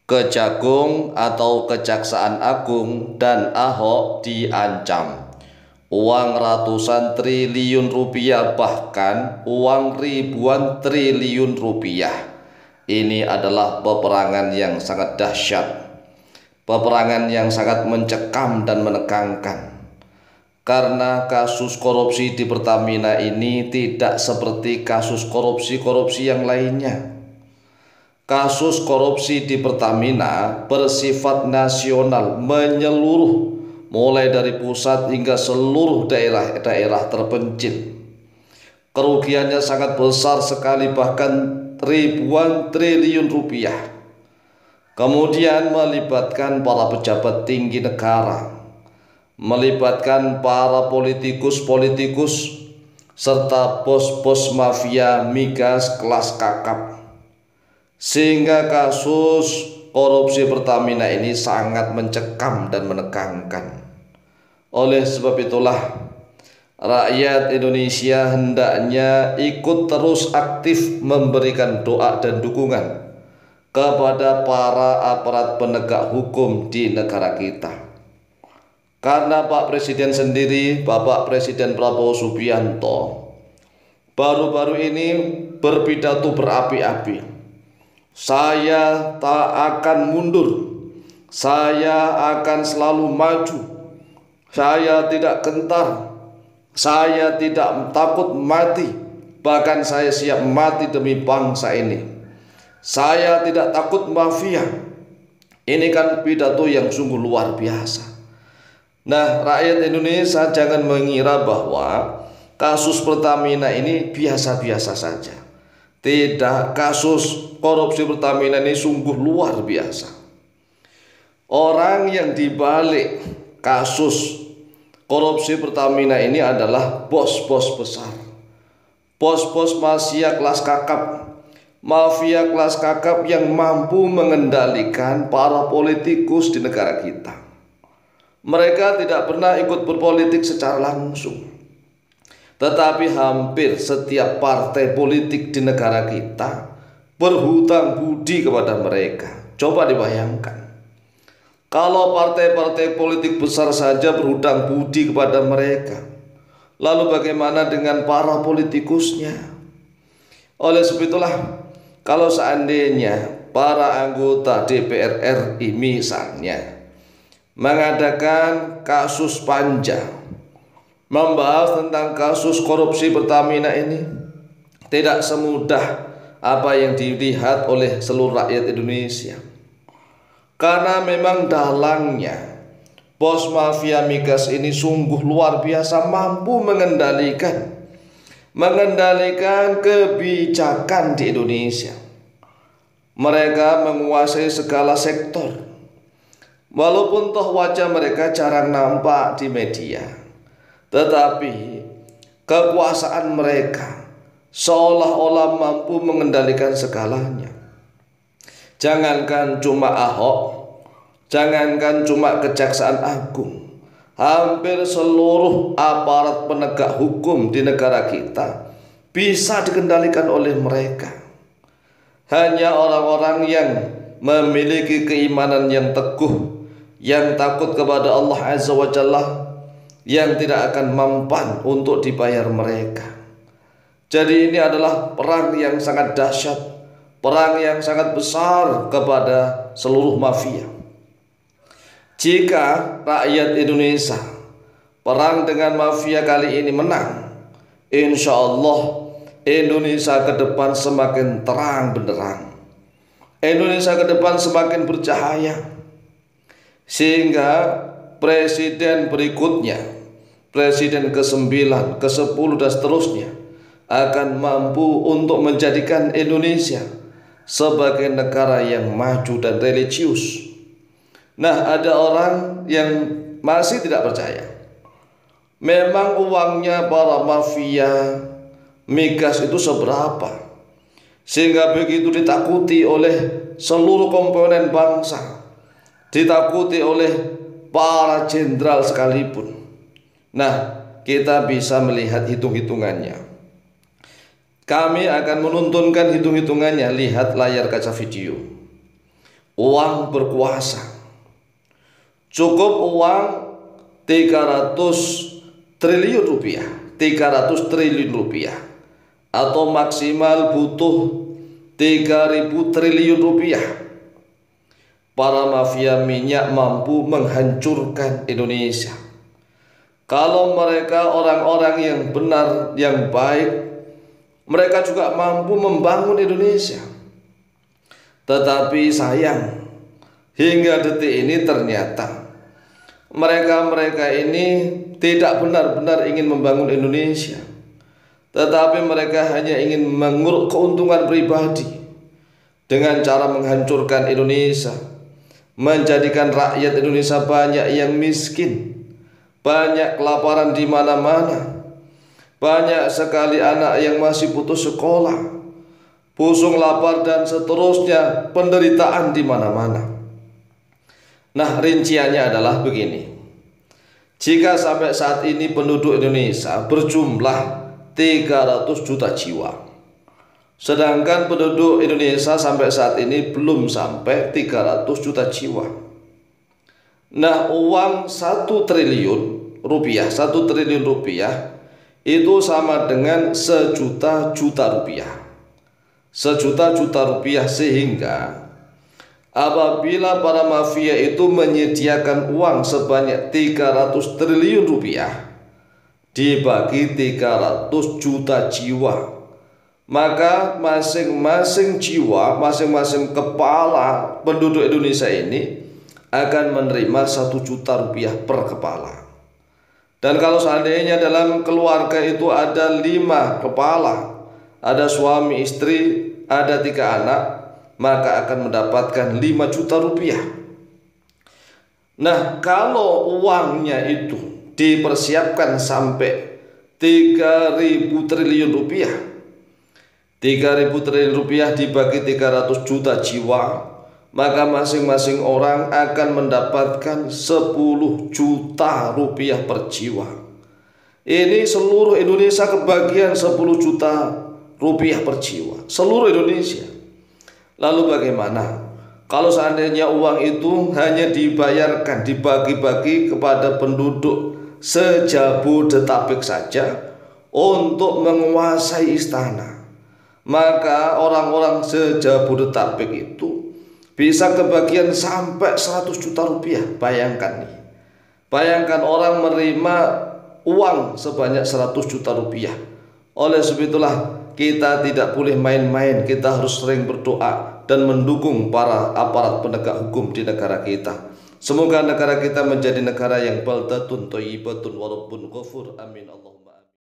Kejagung atau Kejaksaan Agung dan Ahok diancam uang ratusan triliun rupiah, bahkan uang ribuan triliun rupiah. Ini adalah peperangan yang sangat dahsyat, peperangan yang sangat mencekam dan menegangkan. Karena kasus korupsi di Pertamina ini tidak seperti kasus korupsi-korupsi yang lainnya. Kasus korupsi di Pertamina bersifat nasional, menyeluruh mulai dari pusat hingga seluruh daerah-daerah terpencil. Kerugiannya sangat besar sekali, bahkan ribuan triliun rupiah. Kemudian melibatkan para pejabat tinggi negara, melibatkan para politikus-politikus serta bos-bos mafia migas kelas kakap. Sehingga kasus korupsi Pertamina ini sangat mencekam dan menegangkan. Oleh sebab itulah rakyat Indonesia hendaknya ikut terus aktif memberikan doa dan dukungan kepada para aparat penegak hukum di negara kita. Karena Pak Presiden sendiri, Bapak Presiden Prabowo Subianto, baru-baru ini berpidato berapi-api. Saya tak akan mundur, saya akan selalu maju, saya tidak gentar, saya tidak takut mati, bahkan saya siap mati demi bangsa ini. Saya tidak takut mafia. Ini kan pidato yang sungguh luar biasa. Nah, rakyat Indonesia jangan mengira bahwa kasus Pertamina ini biasa-biasa saja. Tidak, kasus korupsi Pertamina ini sungguh luar biasa. Orang yang dibalik kasus korupsi Pertamina ini adalah bos-bos besar, bos-bos mafia kelas kakap, mafia kelas kakap yang mampu mengendalikan para politikus di negara kita. Mereka tidak pernah ikut berpolitik secara langsung, tetapi hampir setiap partai politik di negara kita berhutang budi kepada mereka. Coba dibayangkan, kalau partai-partai politik besar saja berhutang budi kepada mereka, lalu bagaimana dengan para politikusnya? Oleh sebab itulah, kalau seandainya para anggota DPR RI misalnya mengadakan kasus panja membahas tentang kasus korupsi Pertamina ini, tidak semudah apa yang dilihat oleh seluruh rakyat Indonesia. Karena memang dalangnya bos mafia migas ini sungguh luar biasa, mampu mengendalikan kebijakan di Indonesia. Mereka menguasai segala sektor. Walaupun toh wajah mereka jarang nampak di media, tetapi kekuasaan mereka seolah-olah mampu mengendalikan segalanya. Jangankan cuma Ahok, jangankan cuma Kejaksaan Agung, hampir seluruh aparat penegak hukum di negara kita bisa dikendalikan oleh mereka. Hanya orang-orang yang memiliki keimanan yang teguh, yang takut kepada Allah Azza wa Jalla, yang tidak akan mempan untuk dibayar mereka. Jadi ini adalah perang yang sangat dahsyat, perang yang sangat besar kepada seluruh mafia. Jika rakyat Indonesia perang dengan mafia kali ini menang, insya Allah Indonesia ke depan semakin terang benderang. Indonesia ke depan semakin bercahaya, sehingga presiden berikutnya, presiden ke-9, ke-10 dan seterusnya akan mampu untuk menjadikan Indonesia sebagai negara yang maju dan religius. Nah, ada orang yang masih tidak percaya. Memang uangnya para mafia migas itu seberapa, sehingga begitu ditakuti oleh seluruh komponen bangsa, ditakuti oleh para jenderal sekalipun. Nah, kita bisa melihat hitung-hitungannya. Kami akan menuntunkan hitung-hitungannya. Lihat layar kaca video. uang berkuasa. Cukup uang 300 triliun rupiah, 300 triliun rupiah, atau maksimal butuh 3.000 triliun rupiah. Para mafia minyak mampu menghancurkan Indonesia. Kalau mereka orang-orang yang benar, yang baik, mereka juga mampu membangun Indonesia. Tetapi sayang, hingga detik ini ternyata mereka ini tidak benar-benar ingin membangun Indonesia, tetapi mereka hanya ingin menguruk keuntungan pribadi dengan cara menghancurkan Indonesia, menjadikan rakyat Indonesia banyak yang miskin, banyak kelaparan di mana-mana, banyak sekali anak yang masih putus sekolah, pusung lapar, dan seterusnya, penderitaan di mana-mana. Nah, rinciannya adalah begini. Jika sampai saat ini penduduk Indonesia berjumlah 300 juta jiwa, sedangkan penduduk Indonesia sampai saat ini belum sampai 300 juta jiwa. Nah, uang 1 triliun rupiah, 1 triliun rupiah itu sama dengan sejuta juta rupiah. Sejuta juta rupiah, sehingga apabila para mafia itu menyediakan uang sebanyak 300 triliun rupiah dibagi 300 juta jiwa, maka masing-masing jiwa, masing-masing kepala penduduk Indonesia ini akan menerima 1 juta rupiah per kepala. Dan kalau seandainya dalam keluarga itu ada 5 kepala, ada suami istri, ada 3 anak, maka akan mendapatkan 5 juta rupiah. Nah, kalau uangnya itu dipersiapkan sampai 3.000 triliun rupiah, 3.000 triliun rupiah dibagi 300 juta jiwa, maka masing-masing orang akan mendapatkan 10 juta rupiah per jiwa. Ini seluruh Indonesia kebagian 10 juta rupiah per jiwa, seluruh Indonesia. Lalu bagaimana kalau seandainya uang itu hanya dibayarkan, dibagi-bagi kepada penduduk sejabodetabek saja untuk menguasai istana? Maka orang-orang sejabodetabek itu bisa kebagian sampai 100 juta rupiah. Bayangkan nih, bayangkan orang menerima uang sebanyak 100 juta rupiah. Oleh sebab itulah kita tidak boleh main-main, kita harus sering berdoa dan mendukung para aparat penegak hukum di negara kita. Semoga negara kita menjadi negara yang baldatun thayyibatun wa rabbun ghafur. Amin Allah.